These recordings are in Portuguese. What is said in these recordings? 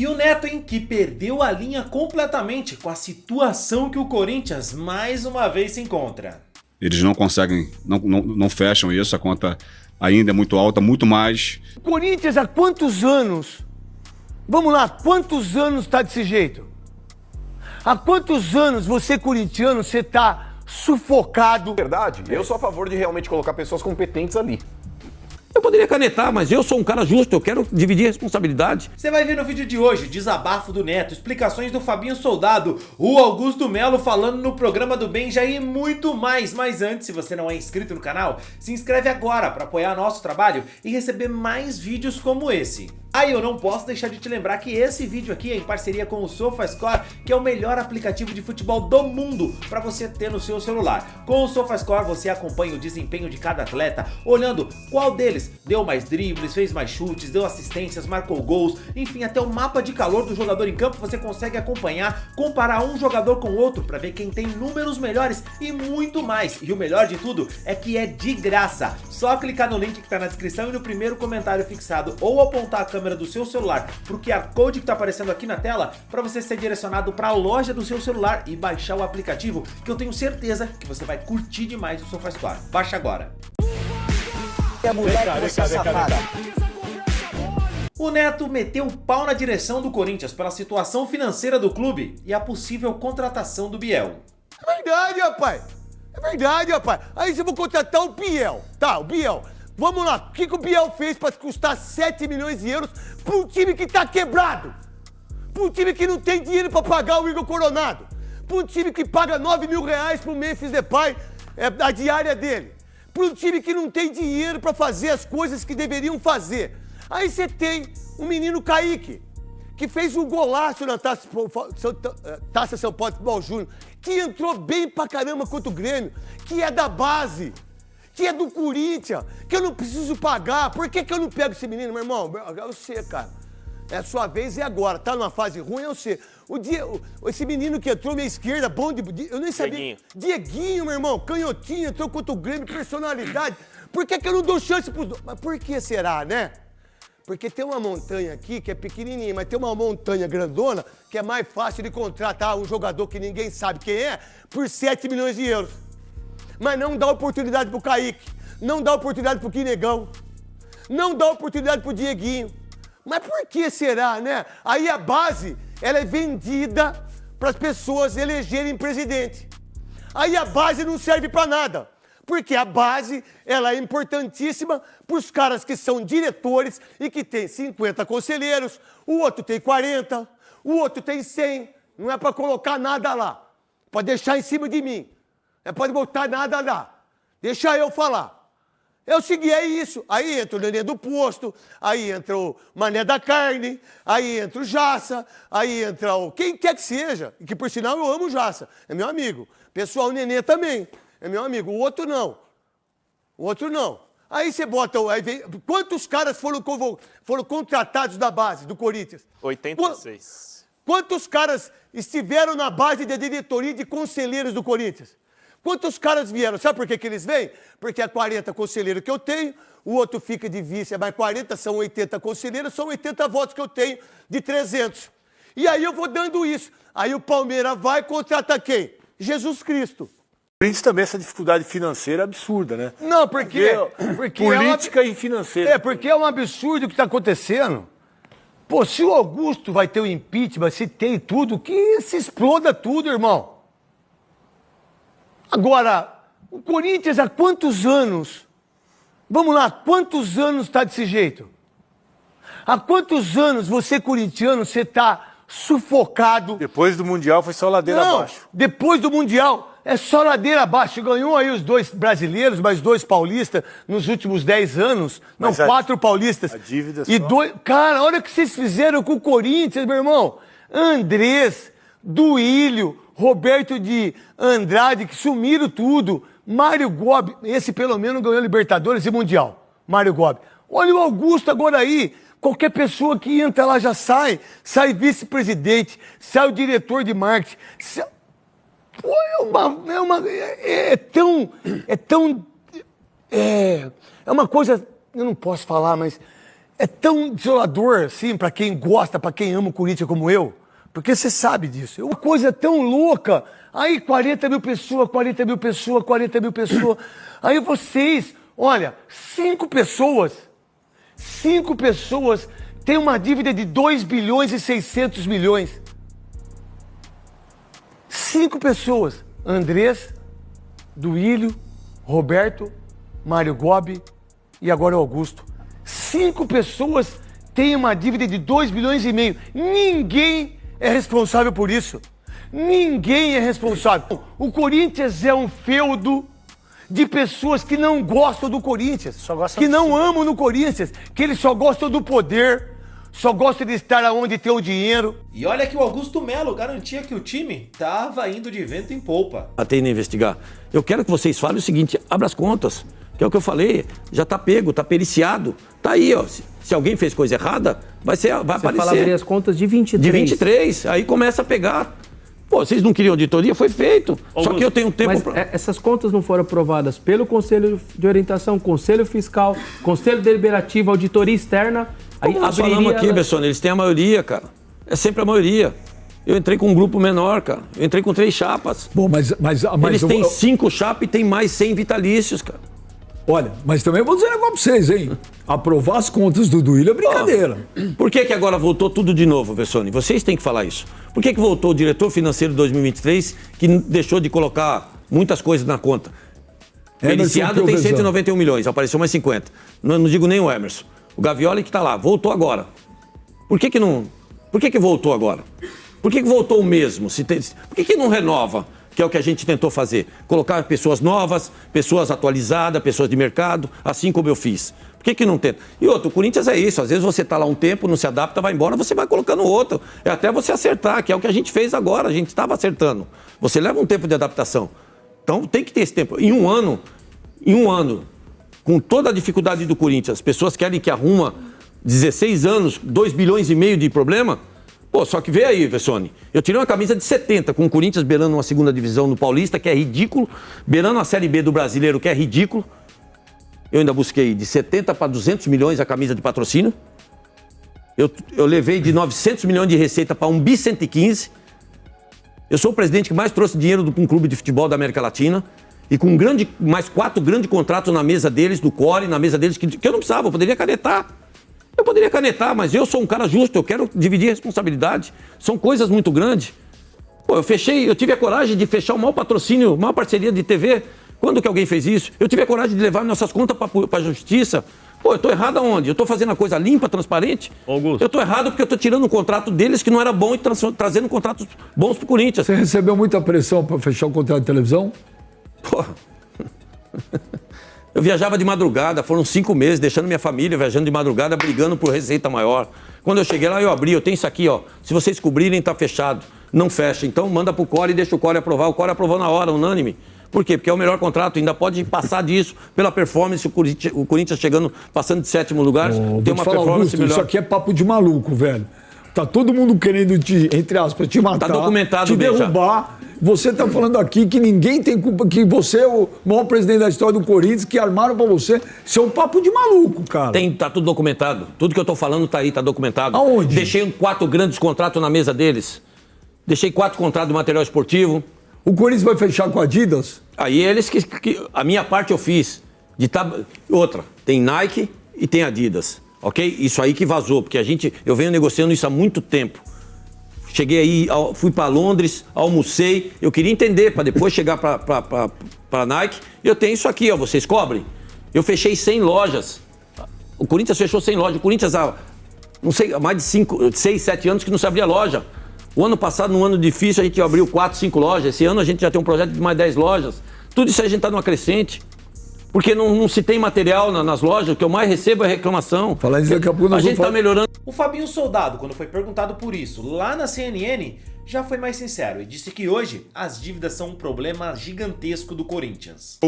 E o Neto, hein, que perdeu a linha completamente com a situação que o Corinthians mais uma vez se encontra. Eles não conseguem, não fecham isso, a conta ainda é muito alta, muito mais. Corinthians há quantos anos? Vamos lá, quantos anos tá desse jeito? Há quantos anos você, corintiano, você tá sufocado? Verdade, eu sou a favor de realmente colocar pessoas competentes ali. Eu poderia canetar, mas eu sou um cara justo, eu quero dividir a responsabilidade. Você vai ver no vídeo de hoje, desabafo do Neto, explicações do Fabinho Soldado, o Augusto Melo falando no programa do Benja e muito mais. Mas antes, se você não é inscrito no canal, se inscreve agora para apoiar nosso trabalho e receber mais vídeos como esse. Aí eu não posso deixar de te lembrar que esse vídeo aqui é em parceria com o SofaScore, que é o melhor aplicativo de futebol do mundo para você ter no seu celular. Com o SofaScore você acompanha o desempenho de cada atleta, olhando qual deles deu mais dribles, fez mais chutes, deu assistências, marcou gols, enfim, até o mapa de calor do jogador em campo você consegue acompanhar, comparar um jogador com o outro para ver quem tem números melhores e muito mais. E o melhor de tudo é que é de graça. Só clicar no link que está na descrição e no primeiro comentário fixado ou apontar a câmera do seu celular pro QR Code que está aparecendo aqui na tela para você ser direcionado para a loja do seu celular e baixar o aplicativo, que eu tenho certeza que você vai curtir demais o SofaScore. Baixa agora. O Neto meteu o pau na direção do Corinthians pela situação financeira do clube e a possível contratação do Biel. É verdade, rapaz. É verdade, rapaz. Aí você vai contratar o Biel. Tá, o Biel. Vamos lá, o que o Biel fez para custar 7 milhões de euros para um time que tá quebrado? Para um time que não tem dinheiro para pagar o Igor Coronado? Para um time que paga 9 mil reais pro Memphis Depay, a diária dele? Para um time que não tem dinheiro para fazer as coisas que deveriam fazer? Aí você tem o menino Kaique, que fez um golaço na Taça São Paulo de Futebol Júnior, que entrou bem pra caramba contra o Grêmio, que é da base, que é do Corinthians, que eu não preciso pagar. Por que eu não pego esse menino, meu irmão? É você, cara. É a sua vez e agora. Tá numa fase ruim, é você. Esse menino que entrou minha esquerda, bom de... Eu nem sabia. Dieguinho, meu irmão, canhotinho, entrou contra o Grêmio, personalidade. Por que eu não dou chance pros dois? Mas por que será, né? Porque tem uma montanha aqui que é pequenininha, mas tem uma montanha grandona que é mais fácil de contratar um jogador que ninguém sabe quem é por 7 milhões de euros. Mas não dá oportunidade pro Kaique, não dá oportunidade pro Quinegão, não dá oportunidade pro Dieguinho. Mas por que será, né? Aí a base, ela é vendida para as pessoas elegerem presidente. Aí a base não serve para nada, porque a base, ela é importantíssima para os caras que são diretores e que tem 50 conselheiros, o outro tem 40, o outro tem 100. Não é para colocar nada lá, pode deixar em cima de mim. Não pode botar nada lá. Deixa eu falar. É o seguinte, é isso. Aí entra o Nenê do Posto, aí entra o Mané da Carne, aí entra o Jaça, aí entra o... Quem quer que seja. Que por sinal eu amo o Jaça. É meu amigo. Pessoal, o Nenê também. É meu amigo. O outro não. O outro não. Aí você bota... Aí vem, quantos caras foram contratados da base do Corinthians? 86. Quantos caras estiveram na base da diretoria de conselheiros do Corinthians? Quantos caras vieram? Sabe por que eles vêm? Porque é 40 conselheiros que eu tenho, o outro fica de vice, é mais 40, são 80 conselheiros, são 80 votos que eu tenho de 300. E aí eu vou dando isso. Aí o Palmeiras vai contratar quem? Jesus Cristo. O Corinthians também essa dificuldade financeira absurda, né? Não, porque política e financeira. É, porque é um absurdo o que está acontecendo. Pô, se o Augusto vai ter o impeachment, se tem tudo, que se exploda tudo, irmão. Agora, o Corinthians há quantos anos? Vamos lá, quantos anos está desse jeito? Há quantos anos você, corintiano, você está sufocado? Depois do Mundial foi só ladeira abaixo. Depois do Mundial é só ladeira abaixo. Ganhou aí os 2 brasileiros, mais 2 paulistas nos últimos 10 anos. Não, 4 paulistas. A dívida e só. 2... Cara, olha o que vocês fizeram com o Corinthians, meu irmão. Andrés, Duílio, Roberto de Andrade, que sumiram tudo. Mário Gobi, esse pelo menos ganhou Libertadores e Mundial. Mário Gobi. Olha o Augusto agora aí. Qualquer pessoa que entra lá já sai. Sai vice-presidente, sai o diretor de marketing. Pô, é uma coisa, eu não posso falar, mas é tão desolador, assim, pra quem gosta, pra quem ama o Corinthians como eu, porque você sabe disso. É uma coisa tão louca. Aí 40 mil pessoas, 40 mil pessoas, 40 mil pessoas. Aí vocês, olha, 5 pessoas têm uma dívida de 2 bilhões e 600 milhões. 5 pessoas. Andrés, Duílio, Roberto, Mário Gobi e agora o Augusto. 5 pessoas têm uma dívida de 2 bilhões e meio. Ninguém é responsável por isso. Ninguém é responsável. O Corinthians é um feudo de pessoas que não gostam do Corinthians, que não amam no Corinthians, que eles só gostam do poder, só gostam de estar onde tem o dinheiro. E olha que o Augusto Melo garantia que o time tava indo de vento em polpa. Até investigar. Eu quero que vocês falem o seguinte, abra as contas, que é o que eu falei, já tá pego, tá periciado, tá aí, ó. Se alguém fez coisa errada, vai aparecer. Você fala abrir as contas de 23. De 23, aí começa a pegar. Pô, vocês não queriam auditoria? Foi feito. Só que eu tenho tempo Mas essas contas não foram aprovadas pelo Conselho de Orientação, Conselho Fiscal, Conselho Deliberativo, Auditoria Externa. Aí nós falamos aqui, Bessone, eles têm a maioria, cara. É sempre a maioria. Eu entrei com um grupo menor, cara. Eu entrei com 3 chapas. Bom, mas eles têm 5 chapas e tem mais 100 vitalícios, cara. Olha, mas também vou dizer um negócio pra vocês, hein? Aprovar as contas do Duílio é brincadeira. Por que agora voltou tudo de novo, Bessone? Vocês têm que falar isso. Por que voltou o diretor financeiro de 2023 que deixou de colocar muitas coisas na conta? Periciado tem 191 milhões, apareceu mais 50. Não digo nem o Emerson. O Gavioli que tá lá, voltou agora. Por que voltou agora? Por que voltou o mesmo? Por que não renova? Que é o que a gente tentou fazer. Colocar pessoas novas, pessoas atualizadas, pessoas de mercado, assim como eu fiz. Por que não tenta? E outro, o Corinthians é isso. Às vezes você está lá um tempo, não se adapta, vai embora, você vai colocando outro. É até você acertar, que é o que a gente fez agora. A gente estava acertando. Você leva um tempo de adaptação. Então tem que ter esse tempo. Em um ano, com toda a dificuldade do Corinthians, as pessoas querem que arruma 16 anos, 2 bilhões e meio de problema. Pô, só que vê aí, Bessone, eu tirei uma camisa de 70 com o Corinthians beirando uma segunda divisão no Paulista, que é ridículo, beirando a Série B do Brasileiro, que é ridículo. Eu ainda busquei de 70 para 200 milhões a camisa de patrocínio. Eu levei de 900 milhões de receita para 1 bi 115. Eu sou o presidente que mais trouxe dinheiro para um clube de futebol da América Latina. E com mais 4 grandes contratos na mesa deles, do Core, na mesa deles, que eu não precisava, eu poderia canetar. Eu poderia canetar, mas eu sou um cara justo, eu quero dividir a responsabilidade. São coisas muito grandes. Pô, eu tive a coragem de fechar o maior patrocínio, a maior parceria de TV. Quando que alguém fez isso? Eu tive a coragem de levar nossas contas para a justiça. Pô, eu tô errado aonde? Eu tô fazendo a coisa limpa, transparente? Augusto. Eu tô errado porque eu tô tirando um contrato deles que não era bom e trazendo contratos bons pro Corinthians. Você recebeu muita pressão para fechar o contrato de televisão? Pô... Eu viajava de madrugada, foram 5 meses, deixando minha família, viajando de madrugada, brigando por receita maior. Quando eu cheguei lá, eu abri, eu tenho isso aqui, ó. Se vocês cobrirem, tá fechado. Não fecha. Então manda pro Core e deixa o Core aprovar. O Core aprovou na hora, unânime. Por quê? Porque é o melhor contrato, ainda pode passar disso pela performance, o Corinthians chegando, passando de 7º lugar, tem uma performance Augusto, melhor. Isso aqui é papo de maluco, velho. Tá todo mundo querendo te, entre aspas, te matar, tá documentado, te derrubar. Você tá falando aqui que ninguém tem culpa, que você é o maior presidente da história do Corinthians, que armaram pra você. Isso é um papo de maluco, cara. Tá tudo documentado. Tudo que eu tô falando tá aí, tá documentado. Aonde? Deixei 4 grandes contratos na mesa deles. Deixei 4 contratos de material esportivo. O Corinthians vai fechar com a Adidas? Aí eles a minha parte eu fiz. Outra, tem Nike e tem Adidas. Ok? Isso aí que vazou, porque eu venho negociando isso há muito tempo. Cheguei aí, fui para Londres, almocei, eu queria entender, para depois chegar para Nike. Eu tenho isso aqui, ó, vocês cobrem. Eu fechei 100 lojas. O Corinthians fechou 100 lojas. O Corinthians há, não sei, há mais de 6, 7 anos que não se abria loja. O ano passado, num ano difícil, a gente abriu 4, 5 lojas. Esse ano a gente já tem um projeto de mais 10 lojas. Tudo isso aí a gente está numa crescente. Porque não se tem material nas lojas, o que eu mais recebo é reclamação. Falando isso, daqui a pouco a gente está melhorando. O Fabinho Soldado, quando foi perguntado por isso lá na CNN, já foi mais sincero e disse que hoje as dívidas são um problema gigantesco do Corinthians.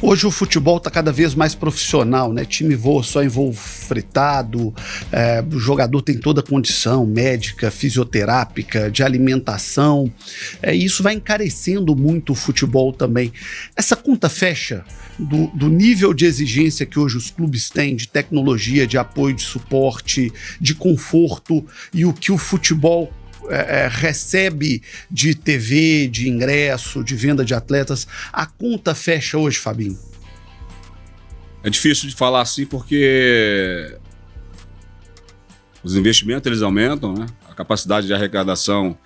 Hoje o futebol está cada vez mais profissional, né? Time voa só em voo fretado, o jogador tem toda a condição médica, fisioterápica, de alimentação. Isso vai encarecendo muito o futebol também. Essa conta fecha do nível de exigência que hoje os clubes têm, de tecnologia, de apoio, de suporte, de conforto, e o que o futebol recebe de TV, de ingresso, de venda de atletas. A conta fecha hoje, Fabinho? É difícil de falar assim porque os investimentos eles aumentam, né? A capacidade de arrecadação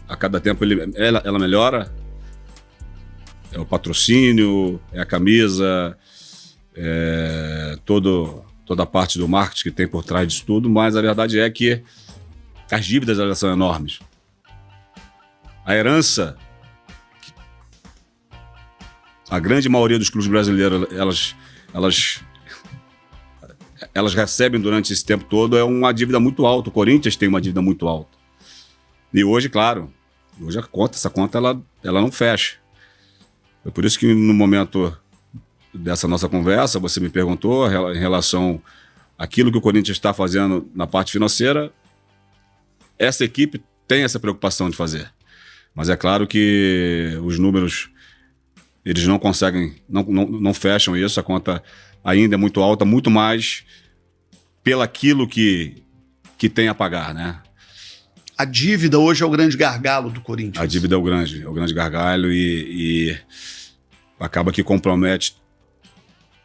a cada tempo ela melhora. É o patrocínio, é a camisa, toda a parte do marketing que tem por trás disso tudo, mas a verdade é que as dívidas elas são enormes. A herança, a grande maioria dos clubes brasileiros, elas recebem durante esse tempo todo, é uma dívida muito alta. O Corinthians tem uma dívida muito alta. E hoje, claro, essa conta ela não fecha. É por isso que no momento dessa nossa conversa, você me perguntou em relação àquilo que o Corinthians está fazendo na parte financeira. Essa equipe tem essa preocupação de fazer. Mas é claro que os números, eles não conseguem, não fecham isso. A conta ainda é muito alta, muito mais pelaquilo que tem a pagar, né? A dívida hoje é o grande gargalo do Corinthians. A dívida é o grande gargalo e acaba que compromete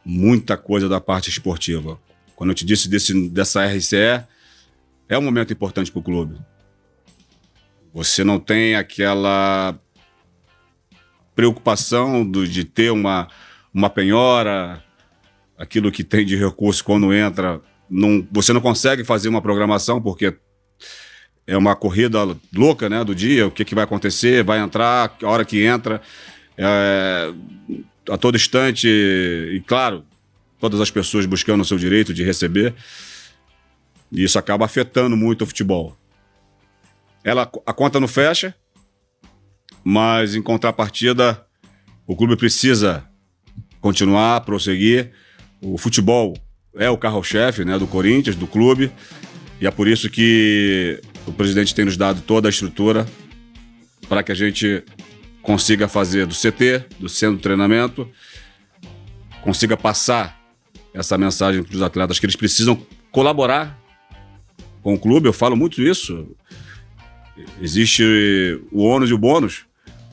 muita coisa da parte esportiva. Quando eu te disse dessa RCE, é um momento importante para o clube. Você não tem aquela preocupação de ter uma penhora, aquilo que tem de recurso quando entra. Você não consegue fazer uma programação porque é uma corrida louca, né, do dia, o que vai acontecer, vai entrar, a hora que entra, a todo instante, e claro, todas as pessoas buscando o seu direito de receber. E isso acaba afetando muito o futebol. A conta não fecha, mas em contrapartida, o clube precisa continuar, prosseguir. O futebol é o carro-chefe, né, do Corinthians, do clube, e é por isso que o presidente tem nos dado toda a estrutura para que a gente consiga fazer do CT, do centro de treinamento, consiga passar essa mensagem para os atletas que eles precisam colaborar com o clube. Eu falo muito isso. Existe o ônus e o bônus.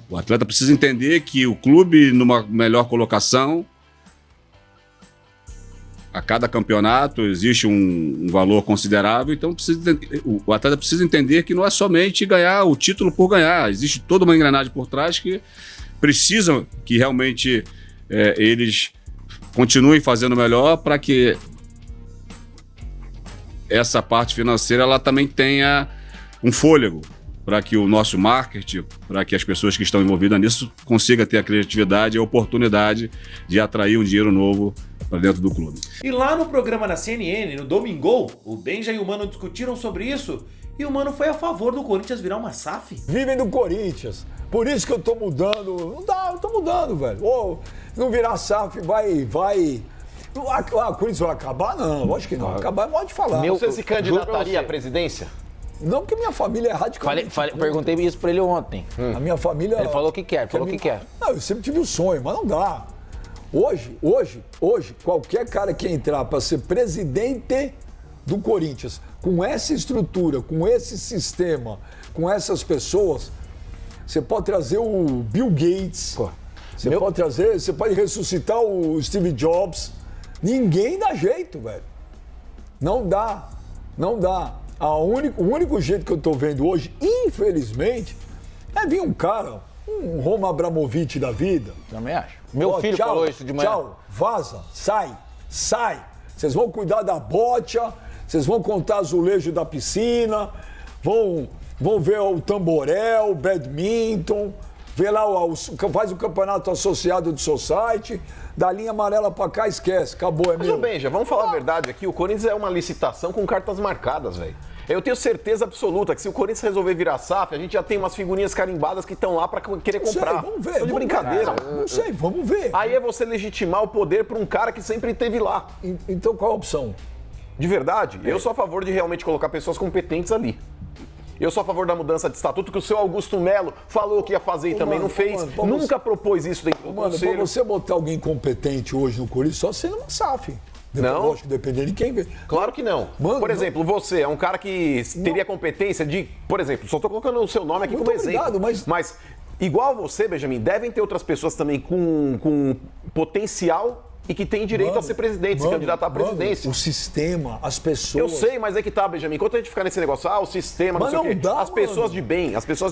O atleta precisa entender que o clube, numa melhor colocação, a cada campeonato existe um valor considerável, então o atleta precisa entender que não é somente ganhar o título por ganhar. Existe toda uma engrenagem por trás que precisam que realmente eles continuem fazendo melhor para que essa parte financeira ela também tenha um fôlego, para que o nosso marketing, para que as pessoas que estão envolvidas nisso consigam ter a criatividade e a oportunidade de atrair um dinheiro novo para dentro do clube. E lá no programa na CNN, no Domingol, o Benja e o Mano discutiram sobre isso e o Mano foi a favor do Corinthians virar uma SAF. Vivem do Corinthians. Por isso que eu tô mudando. Não dá, eu tô mudando, velho. Ou se não virar SAF, vai. O Corinthians vai acabar? Não, lógico que não. Acabar pode falar. Você se candidataria à presidência? Não, porque minha família é radicalmente... Perguntei isso pra ele ontem. A minha família... Ele falou que quer, Não, eu sempre tive o sonho, mas não dá. Hoje, qualquer cara que entrar para ser presidente do Corinthians, com essa estrutura, com esse sistema, com essas pessoas, você pode trazer o Bill Gates, você pode ressuscitar o Steve Jobs. Ninguém dá jeito, velho. Não dá. O único jeito que eu tô vendo hoje, infelizmente, é vir um cara, um Roman Abramovich da vida. Também acho. Meu filho falou isso de manhã. Tchau, vaza, sai. Vocês vão cuidar da bocha, vocês vão contar azulejo da piscina, vão ver o tamborel, o badminton, vê lá, faz o campeonato associado do Society, da linha amarela pra cá, esquece, acabou, é meu. Mas, Benja, vamos falar a verdade aqui, o Corinthians é uma licitação com cartas marcadas, velho. Eu tenho certeza absoluta que se o Corinthians resolver virar SAF, a gente já tem umas figurinhas carimbadas que estão lá pra querer comprar. Vamos ver. Tô de brincadeira. Não sei, vamos ver. Aí é você legitimar o poder pra um cara que sempre esteve lá. Então qual a opção? De verdade, eu sou a favor de realmente colocar pessoas competentes ali. Eu sou a favor da mudança de estatuto, que o seu Augusto Melo falou que ia fazer e também não fez. Nunca propôs isso dentro do conselho. Pra você botar alguém competente hoje no Corinthians, só sendo uma SAF. Não. Lógico, dependendo de quem vê. Claro que não. Mano, por exemplo, você é um cara que teria competência de, por exemplo, só tô colocando o seu nome aqui como exemplo. Mas igual você, Benjamin, devem ter outras pessoas também com potencial e que tem direito a ser presidente, se candidatar à presidência. O sistema, as pessoas... Eu sei, mas é que tá, Benjamin. Enquanto a gente ficar nesse negócio, o sistema, não sei o quê. As pessoas de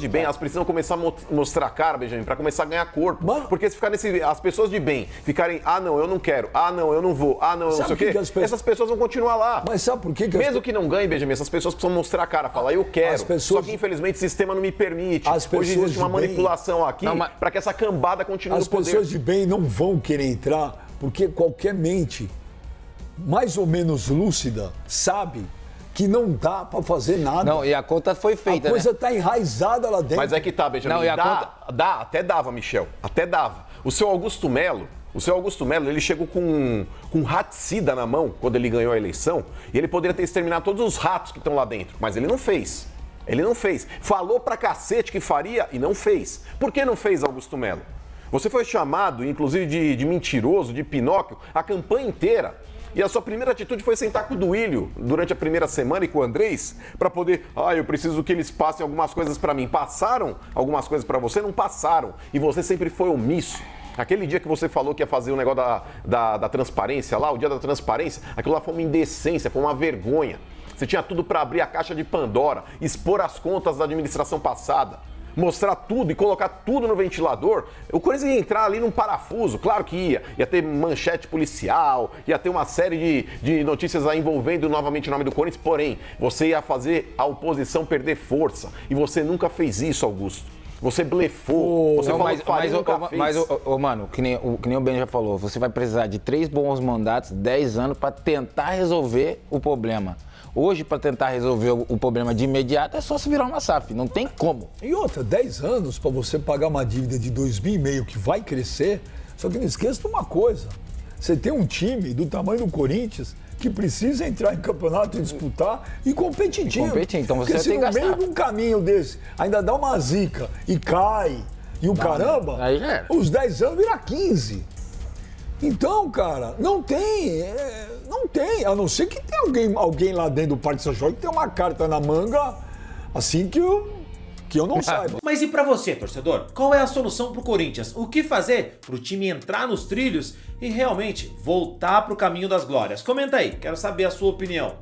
bem, elas precisam começar a mostrar a cara, Benjamin, pra começar a ganhar corpo. Porque se ficar as pessoas de bem ficarem, não, eu não quero, não, eu não vou, não, eu não sei o quê, essas pessoas vão continuar lá. Mas sabe por quê? Mesmo que não ganhe, Benjamin, essas pessoas precisam mostrar a cara, falar, eu quero. Só que, infelizmente, o sistema não me permite. Hoje existe uma manipulação aqui pra que essa cambada continue no poder. As pessoas de bem não vão querer entrar, porque qualquer mente mais ou menos lúcida sabe que não dá pra fazer nada. Não, e a conta foi feita, A coisa tá enraizada lá dentro. Mas é que tá, Benjamin. Até dava, Michel. Até dava. O seu Augusto Melo, ele chegou com um raticida na mão quando ele ganhou a eleição e ele poderia ter exterminado todos os ratos que estão lá dentro, mas ele não fez. Ele não fez. Falou pra cacete que faria e não fez. Por que não fez, Augusto Melo? Você foi chamado, inclusive, de mentiroso, de Pinóquio, a campanha inteira. E a sua primeira atitude foi sentar com o Duílio durante a primeira semana e com o Andrés para poder, eu preciso que eles passem algumas coisas para mim. Passaram algumas coisas para você? Não passaram. E você sempre foi omisso. Aquele dia que você falou que ia fazer o negócio da transparência lá, o dia da transparência, aquilo lá foi uma indecência, foi uma vergonha. Você tinha tudo para abrir a caixa de Pandora, expor as contas da administração passada, mostrar tudo e colocar tudo no ventilador. O Corinthians ia entrar ali num parafuso, claro que ia ter manchete policial, ia ter uma série de notícias aí envolvendo novamente o nome do Corinthians, porém, você ia fazer a oposição perder força, e você nunca fez isso, Augusto. Você blefou, você falou que faria, nunca fez. Mas, mano, que nem o Ben já falou, você vai precisar de 3 bons mandatos, 10 anos para tentar resolver o problema. Hoje, para tentar resolver o problema de imediato, é só se virar uma SAF. Não tem como. E outra, 10 anos para você pagar uma dívida de 2,5 bilhões que vai crescer. Só que não esqueça de uma coisa. Você tem um time do tamanho do Corinthians que precisa entrar em campeonato e disputar e competitivo. Então você porque se tem que gastar. no meio de um caminho desse ainda dá uma zica e cai e o caramba, aí já é. Os 10 anos viram 15. Então, cara, não tem, a não ser que tenha alguém lá dentro do Parque São Jorge que tem uma carta na manga, assim que eu não saiba. Mas e pra você, torcedor? Qual é a solução pro Corinthians? O que fazer pro time entrar nos trilhos e realmente voltar pro caminho das glórias? Comenta aí, quero saber a sua opinião.